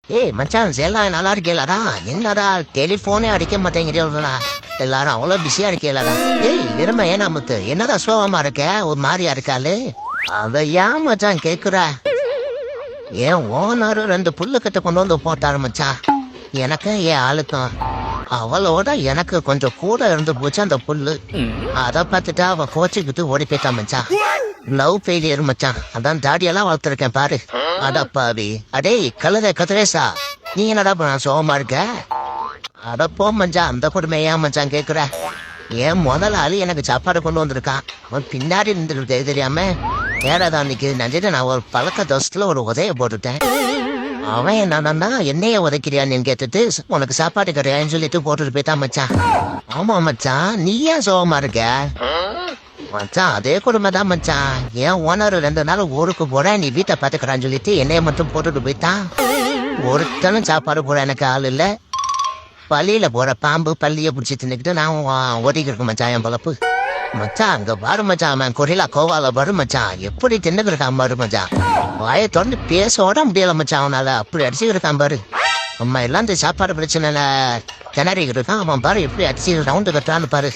ஏய் மச்சான் எல்லாம் நல்லா இருக்கீங்களாடா? என்னடா டெலிஃபோனே அடிக்க மாட்டேங்கிறீங்களா? எல்லாரும் அவ்வளோ பிஸியா இருக்கீங்களாடா? ஏய் விரும்ப ஏனா முத்து என்னடா சோகமா இருக்க? ஒரு மாதிரியா இருக்காளு? அத ஏன் மச்சான் கேக்குற? ஏன் ஓனர் 2 புல்லுக்கிட்ட கொண்டு வந்து போட்டாரு மச்சான். எனக்கு ஏன் ஆளுக்கும் அவளோட எனக்கு கொஞ்சம் கூட இருந்து போச்சு அந்த புல்லு. அதை பார்த்துட்டு அவன் கோச்சிக்கிட்டு ஓடி போயிட்டான் மச்சான். லவ் ஃபெயிலியர் மச்சான். அதான் தாடியெல்லாம் வளர்த்துருக்கேன் பாரு. அடப்பாவி அடே கதிரேசா, நீ என்னடா பண்ண சோகமா இருக்க? அட போ மச்சான், அந்த கொடுமை ஏன் மச்சான் கேக்குற? ஏன் முதலாளி எனக்கு சாப்பாடு கொண்டு வந்திருக்கான். அவன் பின்னாடி நின்று தெரியாம ஏறாதான் நிக்குது நினைச்சிட்டு நான் ஒரு பழக்க தோசத்துல ஒரு உதய போட்டுட்டேன். அவன் என்னன்னா என்னைய உதைக்கிறியான்னு கேட்டுட்டு உனக்கு சாப்பாடு கிடையாதுன்னு சொல்லிட்டு போட்டுட்டு போயிட்டான் மச்சான். ஆமா மச்சான், நீ ஏன் சோகமா இருக்க? மச்சான் அதே கொடுமை தான் மச்சான். ஏன் ஓனர் 2 நாள் ஊருக்கு போறேன், நீ வீட்டை பாத்துக்கிறான்னு சொல்லிட்டு என்னைய மட்டும் போட்டுட்டு போயிட்டான். ஒருத்தனும் சாப்பாடு போட எனக்கு ஆள் இல்ல. பள்ளியில போற பாம்பு பள்ளிய பிடிச்சி தின்னுக்கிட்டு நான் ஒதுக்கி இருக்கேன் மச்சான் என் பொழப்பு. மச்சான் அங்க பாரு மச்சான், அவன் கொரிலா கோவால பாரு மச்சான், எப்படி தின்னுக்கிருக்கான் பாரு மச்சான். வாயை தொடர்ந்து பேசோட முடியல மச்சான் அவனால, அப்படி அடிச்சுக்கிருக்கான் பாரு. அம்மா எல்லாம் இந்த சாப்பாடு பிரச்சனை திணறிக்கிட்டு இருக்கான். அவன் பாரு எப்படி அடிச்சு ரவுண்டு கட்டான்னு பாரு.